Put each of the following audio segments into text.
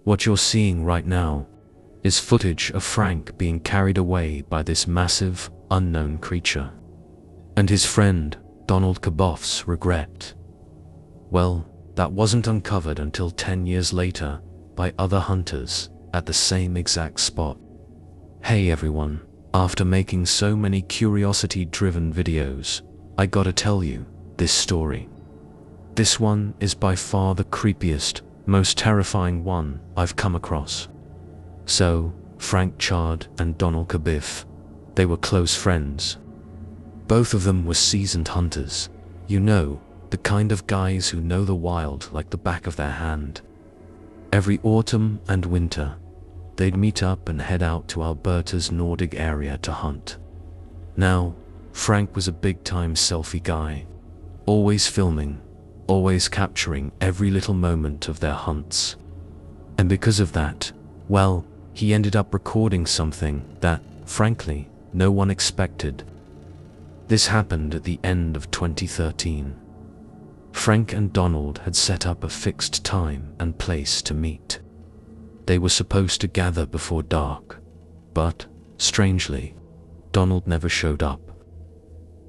What you're seeing right now is footage of Frank being carried away by this massive, unknown creature. And his friend, Donald Kaboff's regret. Well, that wasn't uncovered until 10 years later by other hunters at the same exact spot. Hey everyone, after making so many curiosity-driven videos, I gotta tell you this story. This one is by far the creepiest, most terrifying one I've come across. So, Frank Chard and Donald Kaboff, they were close friends. Both of them were seasoned hunters. You know, the kind of guys who know the wild like the back of their hand. Every autumn and winter, they'd meet up and head out to Alberta's Nordic area to hunt. Now, Frank was a big-time selfie guy, always filming, always capturing every little moment of their hunts. And because of that, well, he ended up recording something that, frankly, no one expected. This happened at the end of 2013. Frank and Donald had set up a fixed time and place to meet. They were supposed to gather before dark, but, strangely, Donald never showed up.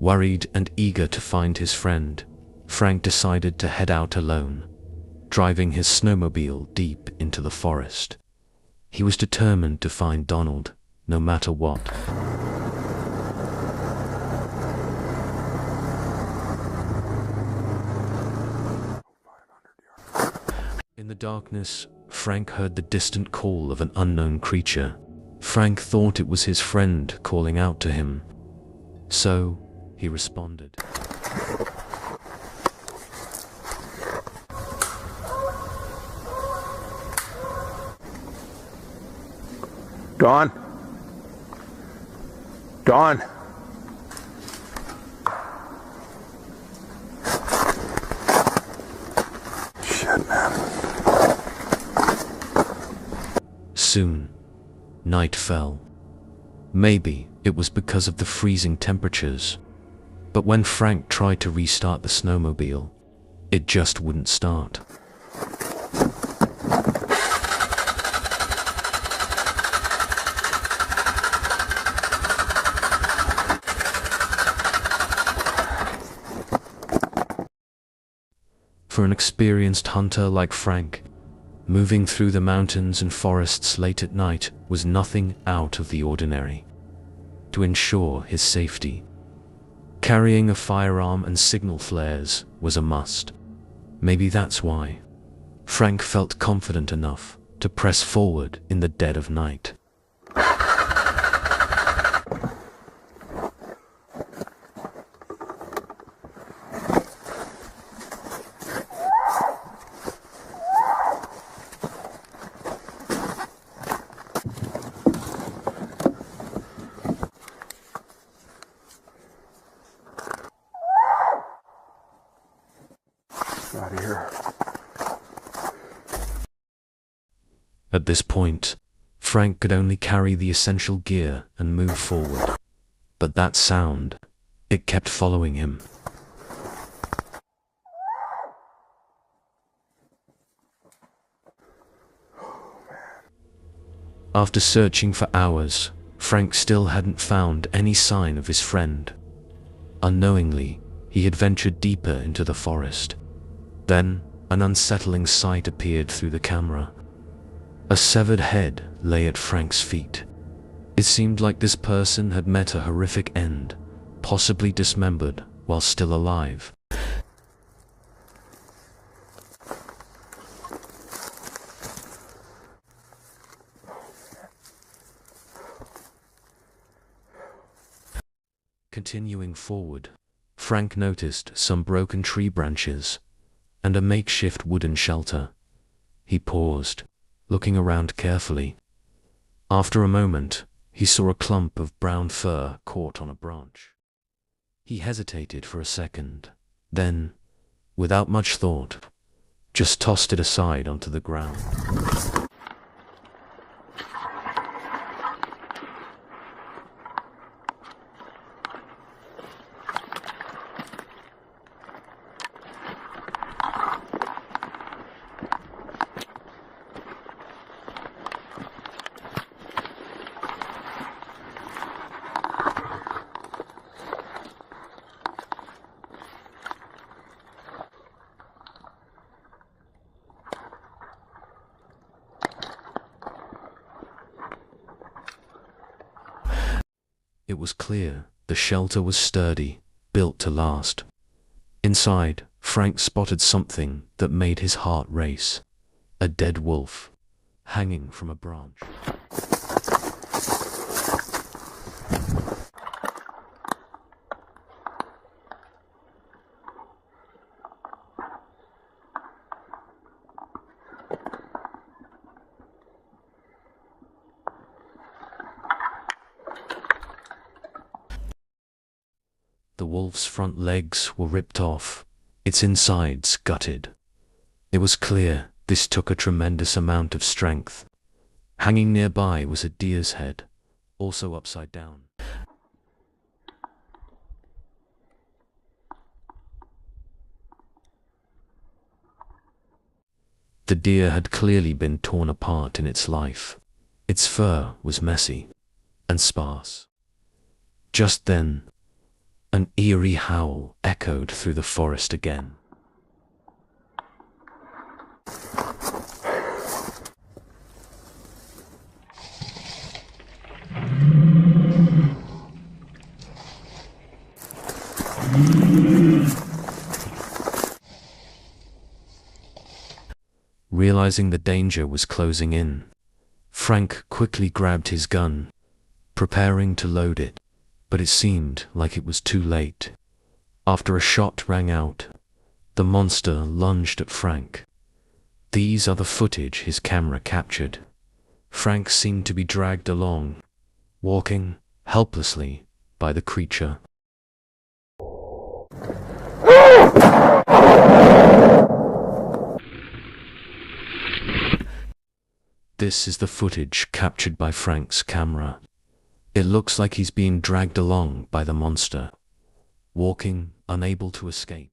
Worried and eager to find his friend, Frank decided to head out alone, driving his snowmobile deep into the forest. He was determined to find Donald, no matter what. In the darkness, Frank heard the distant call of an unknown creature. Frank thought it was his friend calling out to him. So, he responded. Dawn? Dawn? Shit, man. Soon, night fell. Maybe it was because of the freezing temperatures, but when Frank tried to restart the snowmobile, it just wouldn't start. For an experienced hunter like Frank, moving through the mountains and forests late at night was nothing out of the ordinary. To ensure his safety, carrying a firearm and signal flares was a must. Maybe that's why Frank felt confident enough to press forward in the dead of night. Out of here. At this point, Frank could only carry the essential gear and move forward. But that sound, it kept following him. After searching for hours, Frank still hadn't found any sign of his friend. Unknowingly, he had ventured deeper into the forest. Then, an unsettling sight appeared through the camera. A severed head lay at Frank's feet. It seemed like this person had met a horrific end, possibly dismembered while still alive. Continuing forward, Frank noticed some broken tree branches and a makeshift wooden shelter. He paused, looking around carefully. After a moment, he saw a clump of brown fur caught on a branch. He hesitated for a second, then, without much thought, just tossed it aside onto the ground. It was clear the shelter was sturdy, built to last. Inside, Frank spotted something that made his heart race. A dead wolf, hanging from a branch. The wolf's front legs were ripped off, its insides gutted. It was clear this took a tremendous amount of strength. Hanging nearby was a deer's head, also upside down. The deer had clearly been torn apart in its life. Its fur was messy and sparse. Just then, an eerie howl echoed through the forest again. Realizing the danger was closing in, Frank quickly grabbed his gun, preparing to load it, but it seemed like it was too late. After a shot rang out, the monster lunged at Frank. These are the footage his camera captured. Frank seemed to be dragged along, walking helplessly by the creature. This is the footage captured by Frank's camera. It looks like he's being dragged along by the monster, walking, unable to escape.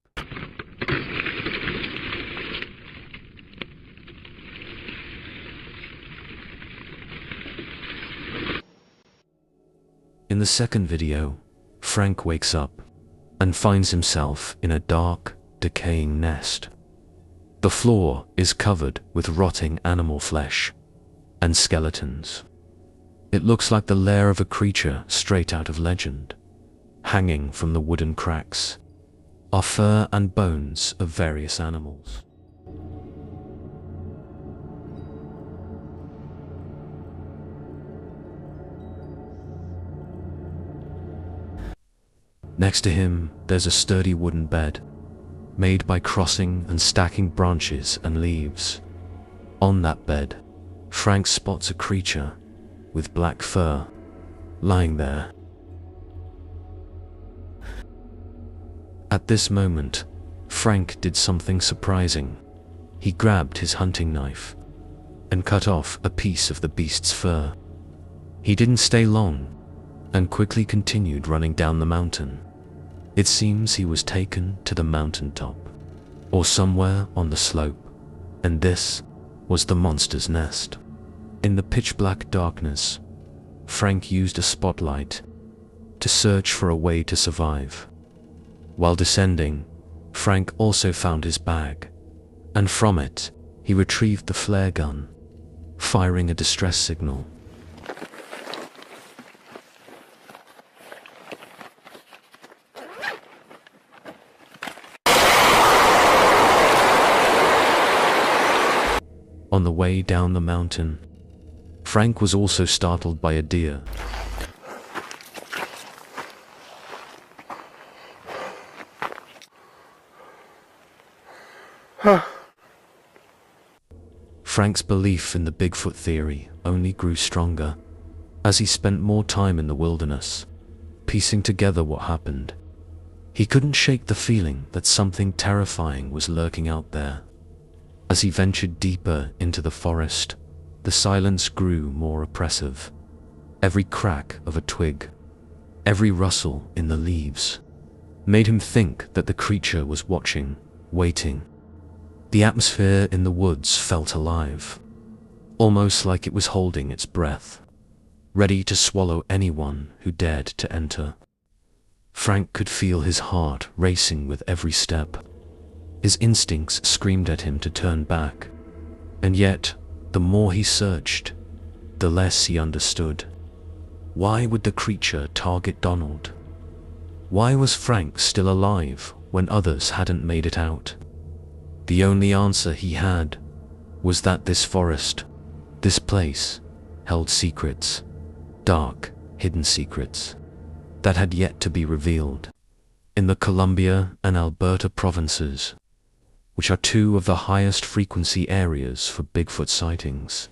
In the second video, Frank wakes up and finds himself in a dark, decaying nest. The floor is covered with rotting animal flesh and skeletons. It looks like the lair of a creature straight out of legend. Hanging from the wooden cracks are fur and bones of various animals. Next to him, there's a sturdy wooden bed, made by crossing and stacking branches and leaves. On that bed, Frank spots a creature with black fur, lying there. At this moment, Frank did something surprising. He grabbed his hunting knife and cut off a piece of the beast's fur. He didn't stay long and quickly continued running down the mountain. It seems he was taken to the mountaintop, or somewhere on the slope, and this was the monster's nest. In the pitch-black darkness, Frank used a spotlight to search for a way to survive. While descending, Frank also found his bag, and from it, he retrieved the flare gun, firing a distress signal. On the way down the mountain, Frank was also startled by a deer. Frank's belief in the Bigfoot theory only grew stronger as he spent more time in the wilderness, piecing together what happened. He couldn't shake the feeling that something terrifying was lurking out there. As he ventured deeper into the forest, the silence grew more oppressive. Every crack of a twig, every rustle in the leaves, made him think that the creature was watching, waiting. The atmosphere in the woods felt alive, almost like it was holding its breath, ready to swallow anyone who dared to enter. Frank could feel his heart racing with every step. His instincts screamed at him to turn back, and yet, the more he searched, the less he understood. Why would the creature target Donald? Why was Frank still alive when others hadn't made it out? The only answer he had was that this forest, this place, held secrets, dark, hidden secrets, that had yet to be revealed. In the Columbia and Alberta provinces, which are two of the highest frequency areas for Bigfoot sightings,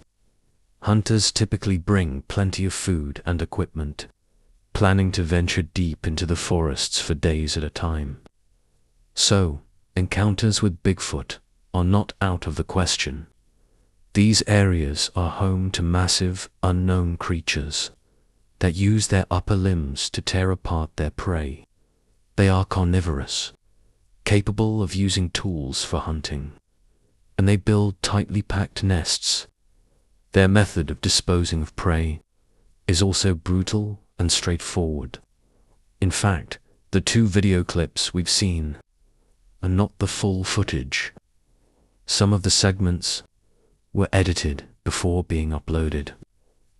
hunters typically bring plenty of food and equipment, planning to venture deep into the forests for days at a time. So, encounters with Bigfoot are not out of the question. These areas are home to massive, unknown creatures that use their upper limbs to tear apart their prey. They are carnivorous, capable of using tools for hunting, and they build tightly packed nests. Their method of disposing of prey is also brutal and straightforward. In fact, the two video clips we've seen are not the full footage. Some of the segments were edited before being uploaded.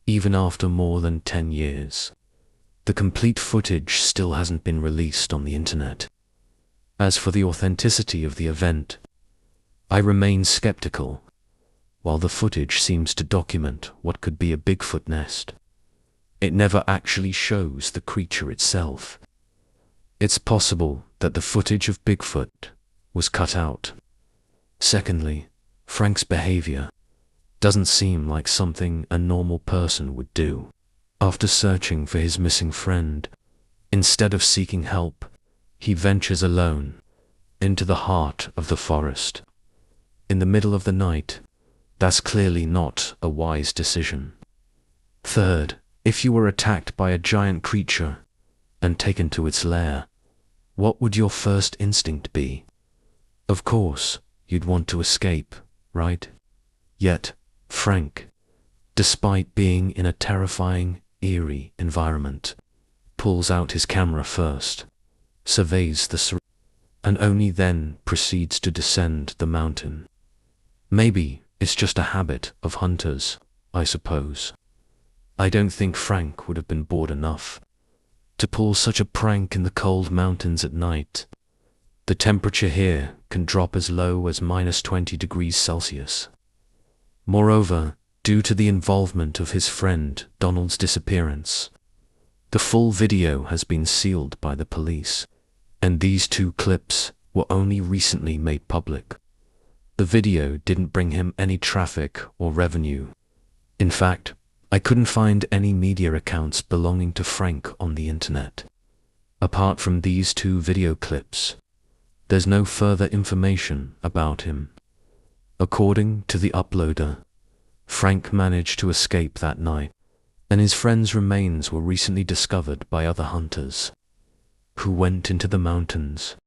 Even after more than 10 years, the complete footage still hasn't been released on the internet. As for the authenticity of the event, I remain skeptical. While the footage seems to document what could be a Bigfoot nest, it never actually shows the creature itself. It's possible that the footage of Bigfoot was cut out. Secondly, Frank's behavior doesn't seem like something a normal person would do. After searching for his missing friend, instead of seeking help, he ventures alone into the heart of the forest. In the middle of the night, that's clearly not a wise decision. Third, if you were attacked by a giant creature and taken to its lair, what would your first instinct be? Of course, you'd want to escape, right? Yet, Frank, despite being in a terrifying, eerie environment, pulls out his camera first, surveys the surroundings, and only then proceeds to descend the mountain. Maybe it's just a habit of hunters, I suppose. I don't think Frank would have been bored enough to pull such a prank in the cold mountains at night. The temperature here can drop as low as -20 degrees Celsius. Moreover, due to the involvement of his friend Donald's disappearance, the full video has been sealed by the police, and these two clips were only recently made public. The video didn't bring him any traffic or revenue. In fact, I couldn't find any media accounts belonging to Frank on the internet. Apart from these two video clips, there's no further information about him. According to the uploader, Frank managed to escape that night, and his friend's remains were recently discovered by other hunters, who went into the mountains